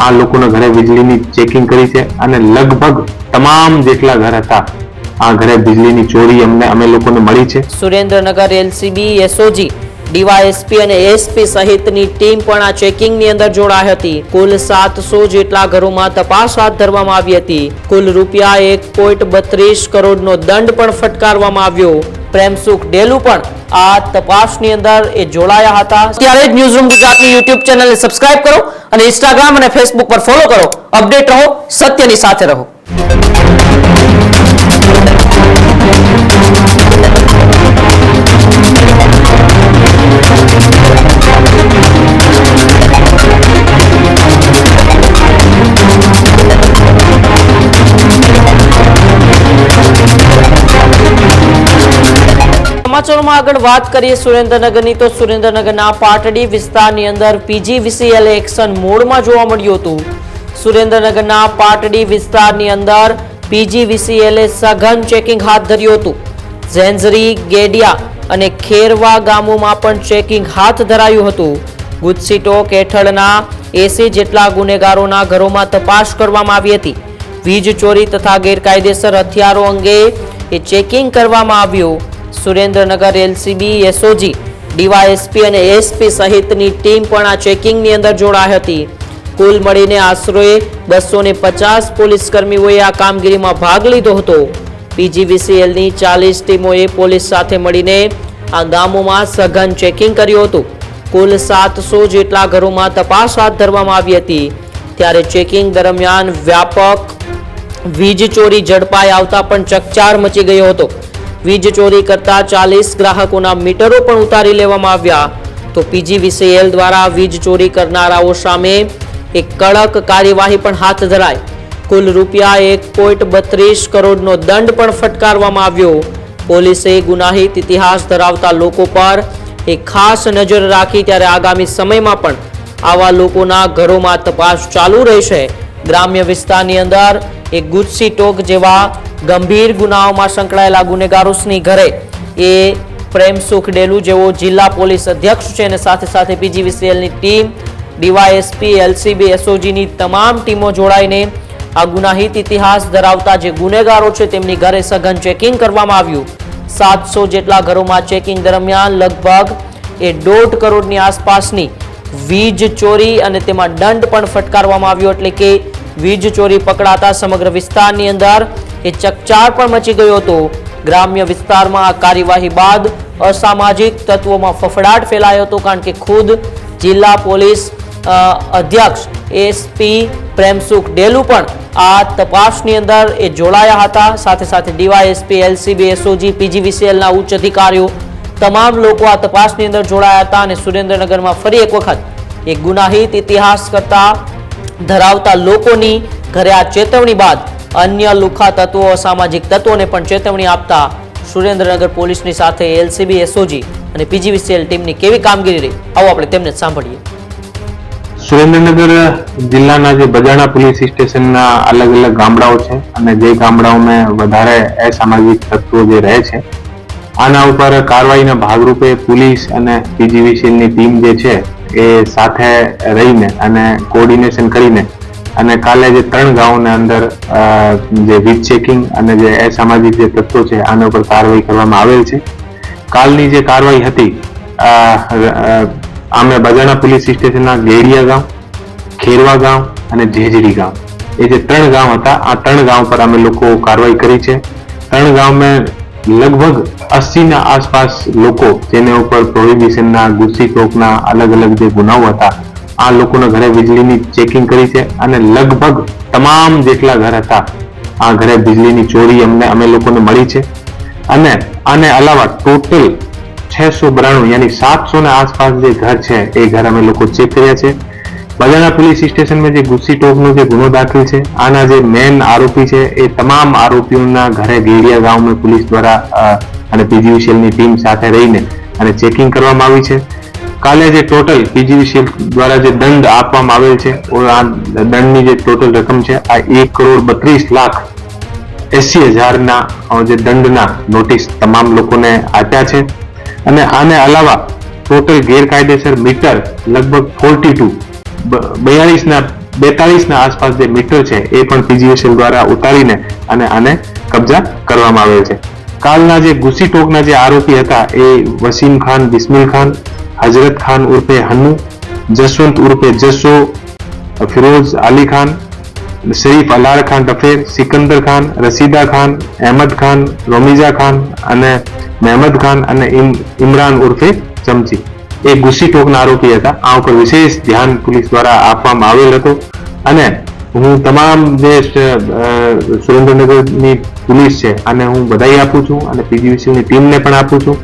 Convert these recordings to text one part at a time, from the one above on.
આ લોકોના ઘરે વીજળીની ચેકિંગ કરી છે અને લગભગ તમામ જેટલા ઘર હતા આ ઘરે વીજળીની ચોરી અમે લોકોને મળી છે। સુરેન્દ્રનગર એલસીબી એસઓજી ડીવાયએસપી અને એસપી સહિતની ટીમ પણ આ ચેકિંગની અંદર જોડાઈ હતી। કુલ 700 જેટલા ઘરોમાં તપાસ હાથ ધરવામાં આવી હતી। કુલ રૂપિયા 1.32 કરોડનો દંડ પણ ફટકારવામાં આવ્યો। પ્રેમસુખ ડેલુ પણ આ તપાસની અંદર જોડાયા હતા। ત્યારે જ ન્યૂઝરૂમ ગુજરાતની યુટ્યુબ ચેનલને સબસ્ક્રાઇબ કરો અને ઇન્સ્ટાગ્રામ અને ફેસબુક પર ફોલો કરો। અપડેટ રહો, સત્યની સાથે રહો। સમાચારોમાં આગળ વાત કરીએ સુરેન્દ્રનગરની તો સુરેન્દ્રનગરના પાટડી વિસ્તારની અંદર પીજીવીસીએલ એક્શન મોડમાં જોવા મળ્યું હતું। સુરેન્દ્રનગરના પાટડી વિસ્તારની અંદર પીજીવીસીએલે સઘન ચેકિંગ હાથ ધર્યું હતું। ઝેંઝરી, ગેડિયા અને ખેરવા ગામોમાં પણ ચેકિંગ હાથ ધરાયું હતું। ગુજસીટોક હેઠળના 80 જેટલા ગુનેગારોના ઘરોમાં તપાસ કરવામાં આવી હતી। વીજ ચોરી તથા ગેરકાયદેસર હથિયારો અંગે ચેકિંગ કરવામાં આવ્યું। સુરેન્દ્રનગર એલસીબી એસઓજી ડીવાયએસપી અને એસપી સહિતની ટીમ પણ આ ચેકિંગની અંદર જોડાઈ હતી। કુલ મળીને આશરે 250 પોલીસ કર્મીઓએ આ કામગીરીમાં ભાગ લીધો હતો। પીજીવીસીએલની 40 ટીમોએ પોલીસ સાથે મળીને આ ગામોમાં સઘન ચેકિંગ કર્યું હતું। કુલ 700 જેટલા ઘરોમાં તપાસ હાથ ધરવામાં આવી હતી। ત્યારે ચેકિંગ દરમિયાન વ્યાપક વીજ ચોરી ઝડપાઈ આવતા પણ ચકચાર મચી ગયો હતો। વીજ ચોરી કરતા 40 ગ્રાહકોના મીટરો પણ ઉતારી લેવામાં આવ્યા। તો પીજીવીસીએલ દ્વારા વીજ ચોરી કરનારાઓ સામે એક કડક કાર્યવાહી પણ હાથ ધરાઈ। કુલ રૂપિયા 1.32 કરોડનો દંડ પણ ફટકારવામાં આવ્યો। પોલીસે ગુનાહિત ઇતિહાસ ધરાવતા લોકો પર એક ખાસ નજર રાખી ત્યારે આગામી સમયમાં પણ આવા લોકોના ઘરોમાં તપાસ ચાલુ રહેશે। ગ્રામ્ય વિસ્તારની અંદર એક ગુજસીટોક જેવા ગંભીર ગુનાઓમાં સંકળાયેલા ગુનેગારોની ઘરે પ્રેમસુખ ડેલુ જેવો જિલ્લા પોલીસ અધ્યક્ષ છે અને સાથે સાથે પીજીવીસીએલની ટીમ, ડીવાયએસપી, એલસીબી, એસઓજીની તમામ ટીમો જોડાઈને આ ગુનાહિત ઇતિહાસ ધરાવતા જે ગુનેગારો છે તેમની ઘરે સઘન ચેકિંગ કરવામાં આવ્યું। 700 જેટલા ઘરોમાં ચેકિંગ દરમિયાન લગભગ 1.5 કરોડની આસપાસની વીજ ચોરી અને તેમાં દંડ પણ ફટકારવામાં આવ્યો। એટલે કે વીજ ચોરી પકડાતા સમગ્ર વિસ્તારની અંદર ચકચાર પણ મચી ગયો હતો। ગ્રામ્ય વિસ્તારમાં આ કાર્યવાહી બાદ અસામાજિક તત્વોમાં ફફડાટ ફેલાયો હતો, કારણ કે ખુદ જિલ્લા પોલીસ અધ્યક્ષ એસપી પ્રેમસુખ ડેલુ પણ આ તપાસની અંદર જોડાયા હતા। સાથે સાથે ડીવાયએસપી, એલસીબી, એસઓજી, પીજીવીસીએલના ઉચ્ચ અધિકારીઓ તમામ લોકો આ તપાસની અંદર જોડાયા હતા અને સુરેન્દ્રનગરમાં ફરી એક વખત એક ગુનાહિત ઇતિહાસ કરતા ધરાવતા લોકોની ઘરે આ ચેતવણી બાદ અન્ય લુખા તત્વો, અસામાજિક તત્વોને પણ ચેતવણી આપતા સુરેન્દ્રનગર પોલીસની સાથે એલસીબી, એસઓજી અને પીજીવીસીએલ ટીમની કેવી કામગીરી રહી, આવો આપણે તેમને સાંભળીએ। સુરેન્દ્રનગર જિલ્લાના જે બજાણા પોલીસ સ્ટેશનના અલગ અલગ ગામડાઓ છે અને જે ગામડાઓમાં વધારે અસામાજિક તત્વો જે રહે છે આના ઉપર કાર્યવાહીના ભાગરૂપે પોલીસ અને પીજીવીસીએલની ટીમ જે છે એ સાથે રહીને અને કોઓર્ડિનેશન કરીને અને કાલે જે 3 ગામોના અંદર જે વીજ ચેકિંગ અને જે અસામાજિક જે તત્વો છે આના ઉપર કાર્યવાહી કરવામાં આવેલ છે। કાલની જે કાર્યવાહી હતી અમે બજાણા પોલીસ સ્ટેશનના ગેડિયા ગામ, ખેરવા ગામ અને ઝેંઝરી ગામ એ જે 3 ગામ હતા આ 3 ગામ પર અમે લોકો કાર્યવાહી કરી છે। 3 ગામમાં લગભગ 80ના આસપાસ લોકો જેને ઉપર પ્રોહિબિશનના, ગુજસીટોકના અલગ અલગ જે ગુનાઓ હતા આ લોકોના ઘરે વીજળીની ચેકિંગ કરી છે અને લગભગ તમામ જેટલા ઘર હતા આ ઘરે વીજળીની ચોરી અમે લોકોને મળી છે। અને આને અલાવા ટોટલ 692 યાની 700 ના આસપાસ જે ઘર છે એ ઘર અમે લોકો ચેક કર્યા છે। બજાણા પોલીસ સ્ટેશનમાં જે ગુજસીટોકનો જે ગુનો દાખલ છે આના જે મેન આરોપી છે એ તમામ આરોપીઓના ઘરે ગેડિયા ગામમાં પોલીસ દ્વારા અને પીજીવીસીએલની ટીમ સાથે રહીને અને ચેકિંગ કરવામાં આવી છે। કાલે જે ટોટલ પીજીવીસીએલ દ્વારા જે દંડ આપવામાં આવેલ છે આ દંડની જે ટોટલ રકમ છે આ 1,32,80,000ના જે દંડના નોટિસ તમામ લોકોને આપ્યા છે। અને આને અલાવા ટોટલ ગેરકાયદેસર મીટર લગભગ 42 ના 42 ના આસપાસ જે મીટર છે એ પણ પીજીવીસીએલ દ્વારા ઉતારીને અને આને કબજા કરવામાં આવેલ છે. કાલના જે ગુસી ટોકના જે આરોપી હતા એ વસીમ ખાન, બિસ્મિલ ખાન, હજરત ખાન ઉર્ફે હન્નુ, જસવંત ઉર્ફે જસો, ફિરોઝ અલી ખાન, શરીફ અલાર ખાન ટફેર, સિકંદર ખાન, રસીદા ખાન, અહેમદ ખાન, રોમિઝા ખાન અને મહેમદ ખાન અને ઇમરાન ઉર્ફે ચમચી એ ગુસ્સી ટોકના આરોપી હતા. આ ઉપર વિશેષ ધ્યાન પોલીસ દ્વારા આપવામાં આવેલ હતું અને હું તમામ જે સુરેન્દ્રનગરની પોલીસ છે અને હું બધાઈ આપું છું અને પીજીવીસીએલની ટીમને પણ આપું છું.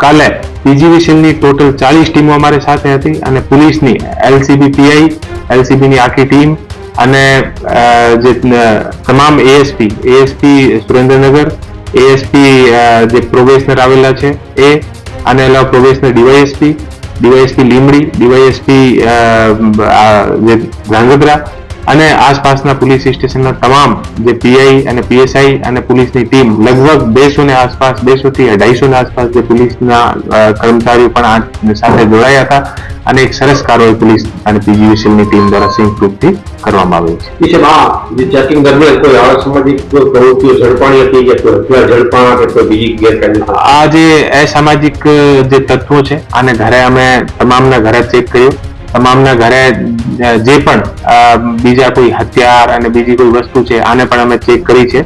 કાલે પીજીવીસીએલની ટોટલ 40 ટીમો અમારી સાથે હતી અને પોલીસની એલસીબી પીઆઈ, એલસીબીની આખી ટીમ અને જે તમામ એએસપી સુરેન્દ્રનગર, એએસપી જે પ્રોબેશનર આવેલા છે એ અને અલાવા પ્રોબેશનર ડીવાયએસપી લીમડી, ડીવાયએસપી જે ધ્રાંગધ્રા અને આસપાસના પોલીસ સ્ટેશનના તમામ જે પીઆઈ અને પીએસઆઈ અને પોલીસની ટીમ લગભગ 200 ની આસપાસ, 200 થી 250 ની આસપાસ જે પોલીસના કર્મચારીઓ પણ આ સાથે જોડાયા હતા અને એક સરસ કાર્યવાહી પોલીસ અને પીજીવીસીએલની ટીમ દ્વારા સંયુક્ત રૂપથી કરવામાં આવી છે. જે ચેકિંગ દરમિયાન કોઈ અસામાજિક પ્રવૃત્તિઓ ઝડપાણી હતી કે કોઈ હથિયાર ઝડપાણા કે કોઈ બીજી ગેરકાયદેસર આ જે અસામાજિક જે તત્વો છે આને ઘરે અમે તમામના ઘરે ચેક કર્યું. તમામના ઘરે જે પણ બીજા કોઈ હથિયાર અને બીજી કોઈ વસ્તુ છે આને પણ અમે ચેક કરી છે.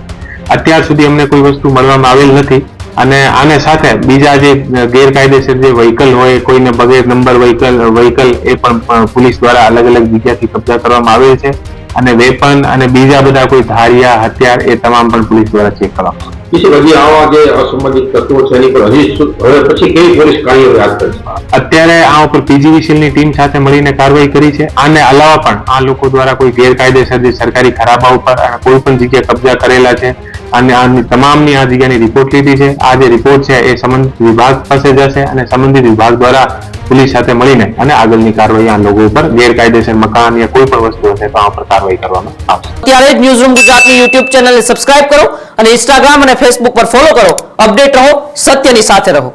અત્યાર સુધી અમને કોઈ વસ્તુ મળવામાં આવેલ નથી અને આને સાથે બીજા જે ગેરકાયદેસર જે વ્હીકલ હોય, કોઈને બગેર નંબર વ્હીકલ એ પણ પોલીસ દ્વારા અલગ અલગ જગ્યાથી કબજા કરવામાં આવેલ છે અને વેપન અને બીજા બધા કોઈ ધારિયા હથિયાર એ તમામ પણ પોલીસ દ્વારા ચેક કરવામાં આવે. હજી આવા જે અસામાજિક તત્વો છે એની પર હવે પછી કેવી પોલીસ કાર્યવાહી હાથ ધરશે? અત્યારે આ ઉપર પીજીવીસીએલની ટીમ સાથે મળીને કાર્યવાહી કરી છે. આને અલાવા પણ આ લોકો દ્વારા કોઈ ગેરકાયદેસર જે સરકારી ખરાબા ઉપર અને કોઈ પણ જગ્યાએ કબજા કરેલા છે અને આની તમામની આ જગ્યાની રિપોર્ટ લીધી છે. આ જે રિપોર્ટ છે એ સંબંધિત વિભાગ પાસે જશે અને સંબંધિત વિભાગ દ્વારા પોલીસ સાથે મળીને અને આગળની કાર્યવાહી આ લોકો ઉપર ગેરકાયદેસર મકાન યા કોઈ પણ વસ્તુ હશે તો આ ઉપર કાર્યવાહી કરવામાં આવશે. ત્યારે જ ન્યૂઝરૂમ ગુજરાતની યુટ્યુબ ચેનલને સબસ્ક્રાઇબ કરો અને ઇન્સ્ટાગ્રામ અને ફેસબુક પર ફોલો કરો. અપડેટ રહો, સત્યની સાથે રહો.